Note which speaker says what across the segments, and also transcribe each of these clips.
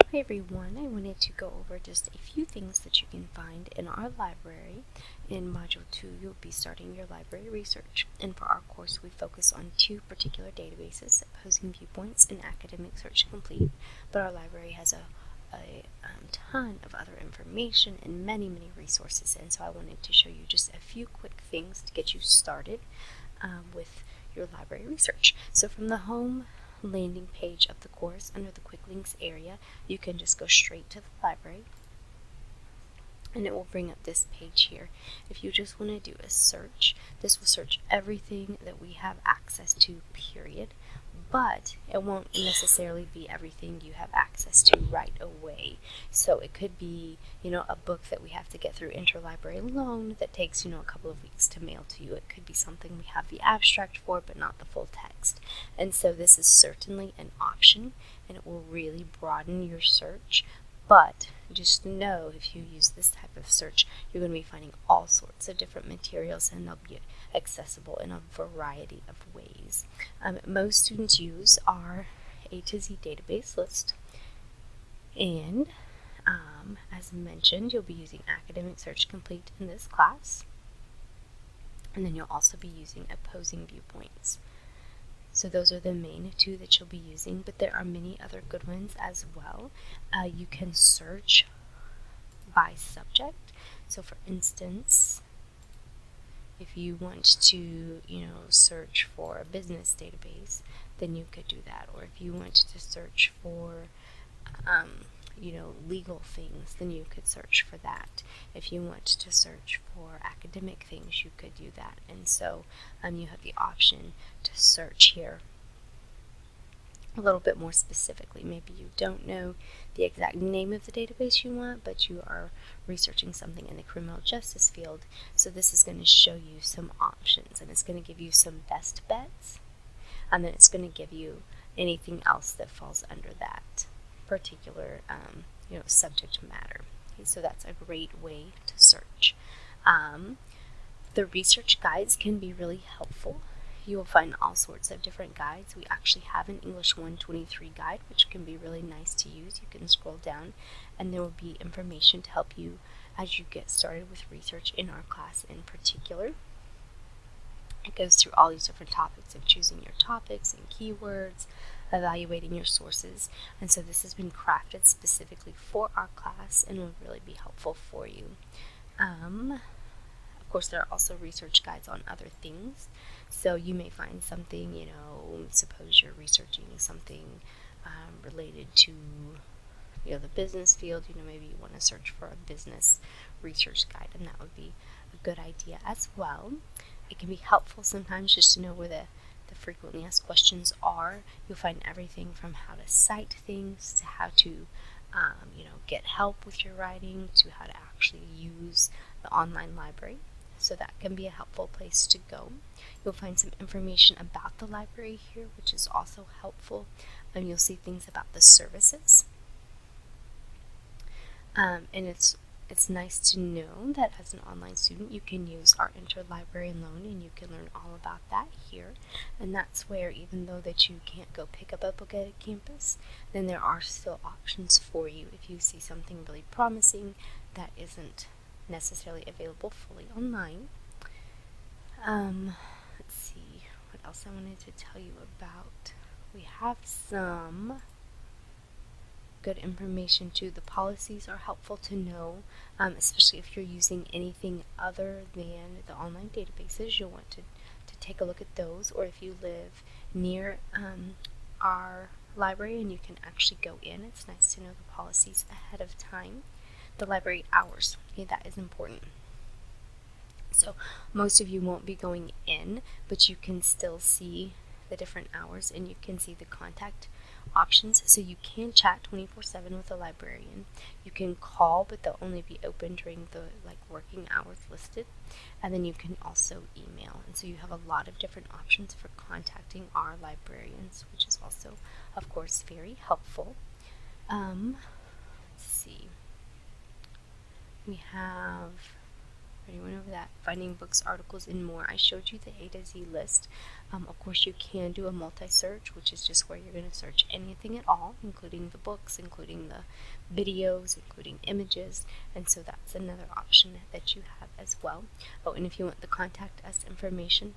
Speaker 1: Okay everyone, I wanted to go over just a few things that you can find in our library. In Module 2, you'll be starting your library research, and for our course we focus on two particular databases, Opposing Viewpoints and Academic Search Complete, but our library has a ton of other information and many resources, and so I wanted to show you just a few quick things to get you started with your library research. So from the home landing page of the course, under the quick links area, you can just go straight to the library and it will bring up this page here. If you just want to do a search, this will search everything that we have access to, period, but it won't necessarily be everything you have access to right away. So it could be, a book that we have to get through interlibrary loan that takes, a couple of weeks to mail to you. It could be something we have the abstract for, but not the full text. And so this is certainly an option, and it will really broaden your search. But just know, if you use this type of search, you're going to be finding all sorts of different materials, and they'll be accessible in a variety of ways. Most students use our A to Z database list, and as mentioned, you'll be using Academic Search Complete in this class, and then you'll also be using Opposing Viewpoints. So those are the main two that you'll be using, but there are many other good ones as well. You can search by subject. So for instance, if you want to, search for a business database, then you could do that. Or if you want to search for, legal things, then you could search for that. If you want to search for academic things, you could do that. And so you have the option to search here a little bit more specifically. Maybe you don't know the exact name of the database you want, but you are researching something in the criminal justice field. So this is going to show you some options, and it's going to give you some best bets, and then it's going to give you anything else that falls under that particular subject matter. Okay, so that's a great way to search. The research guides can be really helpful. You will find all sorts of different guides. We actually have an English 123 guide, which can be really nice to use. You can scroll down and there will be information to help you as you get started with research in our class in particular. It goes through all these different topics of choosing your topics and keywords, evaluating your sources, and so this has been crafted specifically for our class and will really be helpful for you. Of course, there are also research guides on other things, so you may find something, suppose you're researching something related to the business field, maybe you want to search for a business research guide, and that would be a good idea as well. It can be helpful sometimes just to know where the frequently asked questions are. You'll find everything from how to cite things to how to get help with your writing to how to actually use the online library. So that can be a helpful place to go. You'll find some information about the library here, which is also helpful. And you'll see things about the services. And it's nice to know that as an online student you can use our interlibrary loan, and you can learn all about that here. And that's where, even though that you can't go pick up a book at a campus, then there are still options for you if you see something really promising that isn't necessarily available fully online. Let's see what else I wanted to tell you about. We have some good information too. The policies are helpful to know, especially if you're using anything other than the online databases. You'll want to take a look at those, or if you live near our library and you can actually go in, it's nice to know the policies ahead of time. The library hours, okay, that is important. So most of you won't be going in, but you can still see the different hours, and you can see the contact options. So you can chat 24/7 with a librarian. You can call, but they'll only be open during the working hours listed. And then you can also email. And so you have a lot of different options for contacting our librarians, which is also, of course, very helpful. Let's see. already went over that. Finding books, articles, and more. I showed you the A to Z list. Of course, you can do a multi-search, which is just where you're going to search anything at all, including the books, including the videos, including images, and so that's another option that you have as well. Oh, and if you want the contact us information,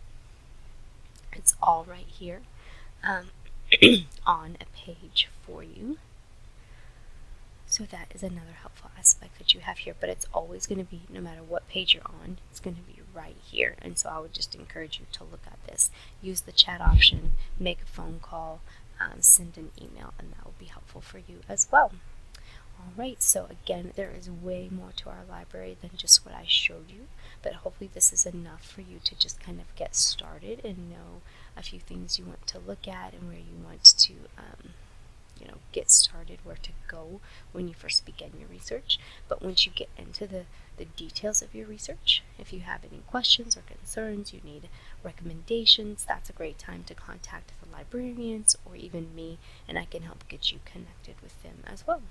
Speaker 1: it's all right here on a page for you. So that is another helpful aspect that you have here, but it's always going to be, no matter what page you're on, it's going to be right here. And so I would just encourage you to look at this. Use the chat option, make a phone call, send an email, and that will be helpful for you as well. Alright, so again, there is way more to our library than just what I showed you, but hopefully this is enough for you to just kind of get started and know a few things you want to look at and where you want to get started, where to go when you first begin your research. But once you get into the details of your research, if you have any questions or concerns, you need recommendations, that's a great time to contact the librarians or even me, and I can help get you connected with them as well.